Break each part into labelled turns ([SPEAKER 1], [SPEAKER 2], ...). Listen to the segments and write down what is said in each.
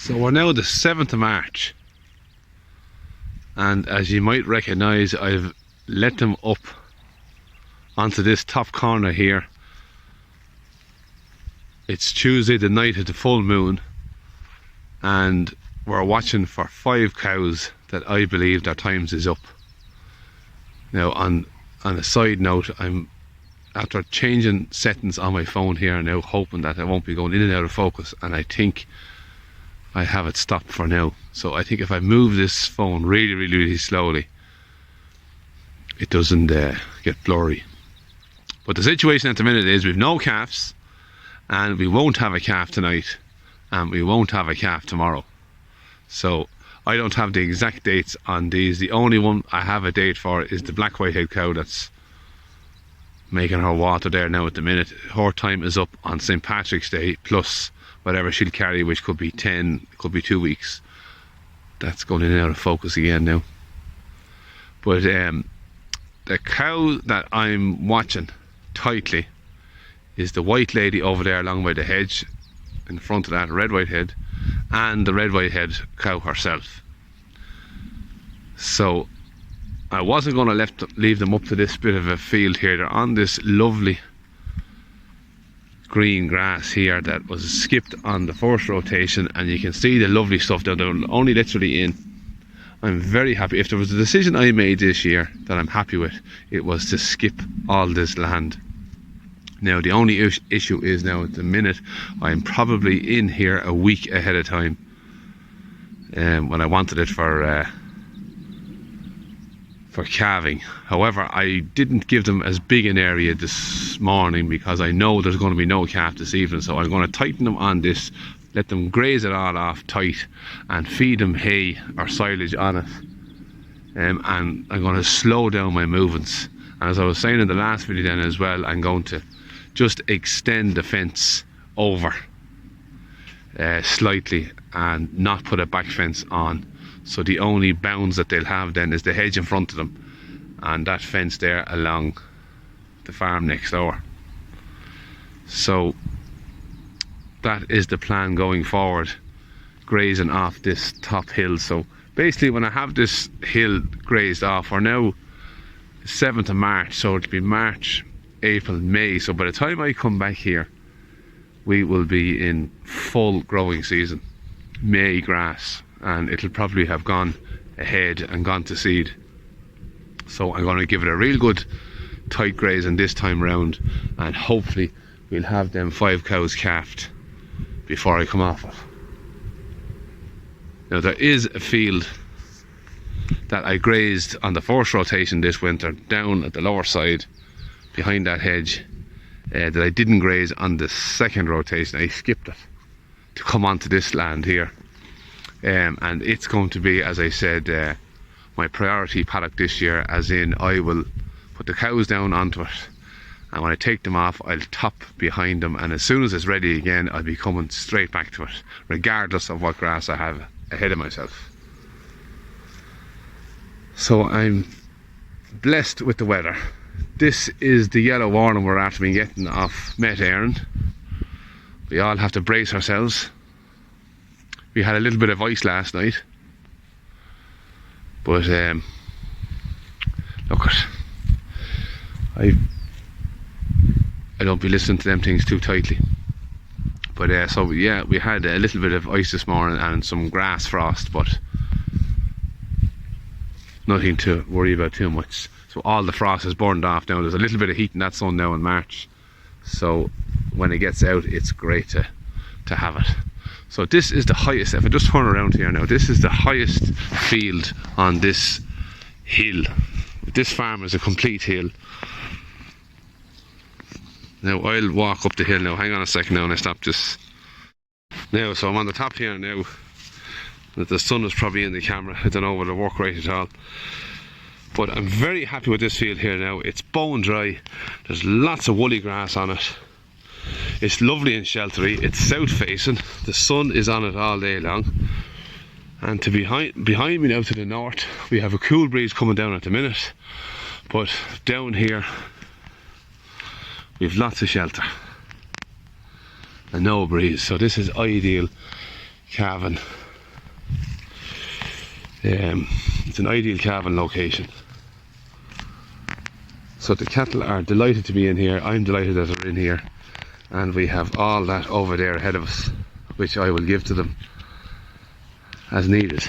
[SPEAKER 1] So we're now the 7th of March, and as you might recognise, I've let them up onto this top corner here. It's Tuesday, the night of the full moon, and we're watching for 5 cows that I believe their times is up. Now on a side note, I'm after changing settings on my phone here now, hoping that I won't be going in and out of focus, and I think I have it stopped for now. So I think if I move this phone really slowly, it doesn't get blurry. But the situation at the minute is we've no calves, and we won't have a calf tonight, and we won't have a calf tomorrow. So I don't have the exact dates on these. The only one I have a date for is the black white-head cow that's making her water there now at the minute. Her time is up on St. Patrick's Day, plus whatever she'll carry, which could be 10, could be 2 weeks. That's going in and out of focus again now. But the cow that I'm watching tightly is the white lady over there along by the hedge, in front of that red white-head, and the red white-head cow herself. So I wasn't going to leave them up to this bit of a field here. They're on this lovely green grass here that was skipped on the first rotation, and you can see the lovely stuff down there, only literally in. I'm very happy. If there was a decision I made this year that I'm happy with, it was to skip all this land. Now the only issue is now at the minute I'm probably in here a week ahead of time, when I wanted it for calving. However, I didn't give them as big an area this morning because I know there's going to be no calf this evening, so I'm going to tighten them on this, let them graze it all off tight, and feed them hay or silage on it, and I'm going to slow down my movements. And as I was saying in the last video then as well, I'm going to just extend the fence over slightly and not put a back fence on. So the only bounds that they'll have then is the hedge in front of them and that fence there along the farm next door. So that is the plan going forward, grazing off this top hill. So basically when I have this hill grazed off, we're now the 7th of March, so it'll be March, April, May. So by the time I come back here, we will be in full growing season, May grass, and it'll probably have gone ahead and gone to seed. So I'm going to give it a real good tight grazing this time round, and hopefully we'll have them 5 cows calved before I come off it. Now there is a field that I grazed on the first rotation this winter down at the lower side behind that hedge, that I didn't graze on the second rotation. I skipped it to come onto this land here, and it's going to be, as I said, my priority paddock this year, as in I will put the cows down onto it, and when I take them off I'll top behind them, and as soon as it's ready again I'll be coming straight back to it, regardless of what grass I have ahead of myself. So I'm blessed with the weather. This is the yellow warning we're after been getting off Met Éireann. We all have to brace ourselves. We had a little bit of ice last night, but look, I don't be listening to them things too tightly. But so yeah, we had a little bit of ice this morning and some grass frost, but nothing to worry about too much. So all the frost is burned off now. There's a little bit of heat in that sun now in March, so when it gets out it's great to have it. So this is the highest, if I just turn around here now, this is the highest field on this hill. This farm is a complete hill. Now I'll walk up the hill now. Hang on a second now, and I stop this. Now, so I'm on the top here now. The sun is probably in the camera. I don't know whether it'll work right at all. But I'm very happy with this field here now. It's bone dry. There's lots of woolly grass on it. It's lovely and sheltery. It's south facing. The sun is on it all day long. And to behind me now to the north, we have a cool breeze coming down at the minute. But down here, we've lots of shelter and no breeze. So this is ideal calving. It's an ideal calving location. So the cattle are delighted to be in here. I'm delighted that they're in here, and we have all that over there ahead of us, which I will give to them as needed.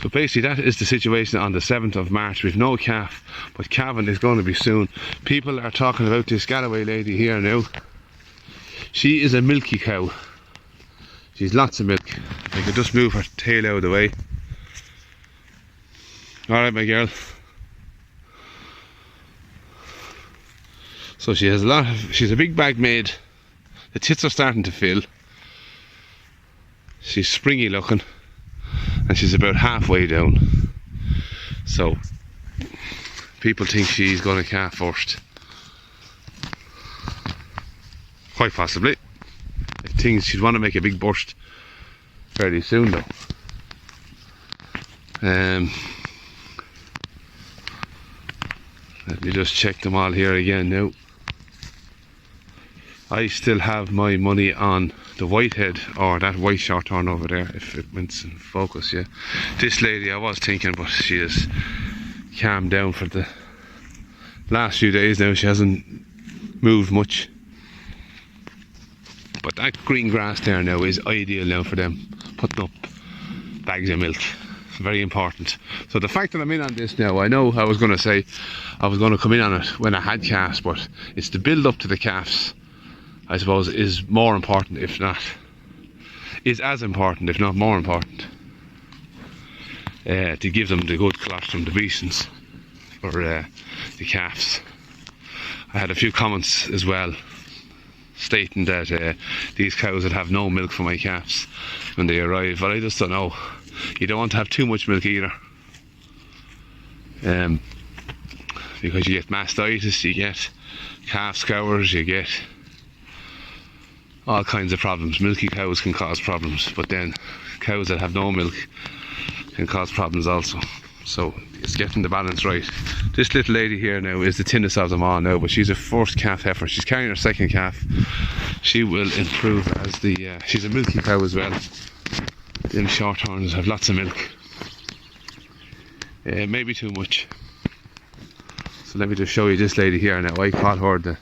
[SPEAKER 1] So basically that is the situation on the 7th of March. We've no calf, but calving is going to be soon. People are talking about this Galloway lady here now. She is a milky cow. She's lots of milk. I could just move her tail out of the way. Alright, my girl. So she has she's a big bag maid. The tits are starting to fill. She's springy looking, and she's about halfway down. So people think she's going to calf first. Quite possibly. I think she'd want to make a big burst fairly soon though. Let me just check them all here again now. I still have my money on the whitehead, or that white shorthorn over there, if it went in focus. Yeah, this lady I was thinking, but she has calmed down for the last few days now. She hasn't moved much, but that green grass there now is ideal now for them putting up bags of milk. Very important. So the fact that I'm in on this now, I know I was going to say I was going to come in on it when I had calves, but it's the build up to the calves, I suppose, is more important, if not, is as important, if not more important, to give them the good colostrum, the beestons, for the calves. I had a few comments as well stating that these cows would have no milk for my calves when they arrive, but I just don't know. You don't want to have too much milk either, because you get mastitis, you get calf scours, you get all kinds of problems. Milky cows can cause problems, but then cows that have no milk can cause problems also. So it's getting the balance right. This little lady here now is the thinnest of them all now, but she's a first calf heifer. She's carrying her second calf. She will improve as the she's a milky cow as well. Them shorthorns have lots of milk. Maybe too much. So let me just show you this lady here now. I call her the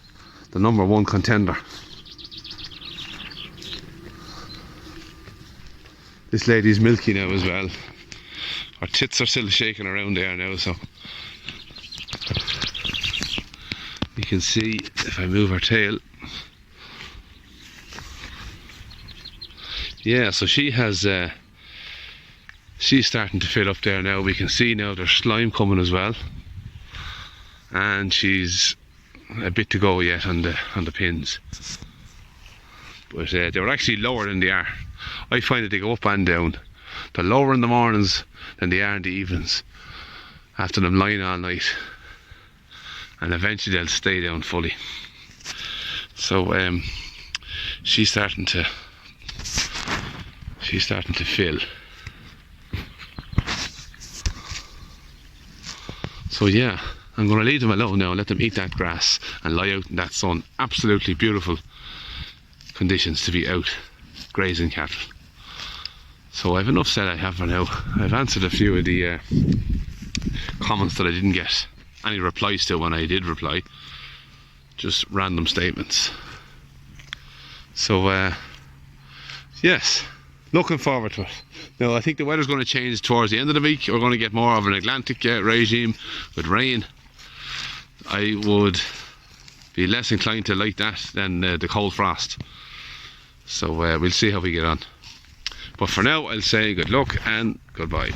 [SPEAKER 1] #1 contender. This lady's milky now as well. Her tits are still shaking around there now, so you can see if I move her tail. Yeah, so she has she's starting to fill up there now. We can see now there's slime coming as well, and she's a bit to go yet on the pins, but they were actually lower than they are. I find that they go up and down. They're lower in the mornings than they are in the evenings after them lying all night, and eventually they'll stay down fully. So she's starting to fill. So yeah, I'm going to leave them alone now and let them eat that grass and lie out in that sun. Absolutely beautiful conditions to be out grazing cattle. So I've enough said I have for now. I've answered a few of the comments that I didn't get any replies to when I did reply. Just random statements. So yes, looking forward to it. Now I think the weather's going to change towards the end of the week. We're going to get more of an Atlantic regime with rain. I would be less inclined to like that than the cold frost. So we'll see how we get on. But for now I'll say good luck and goodbye.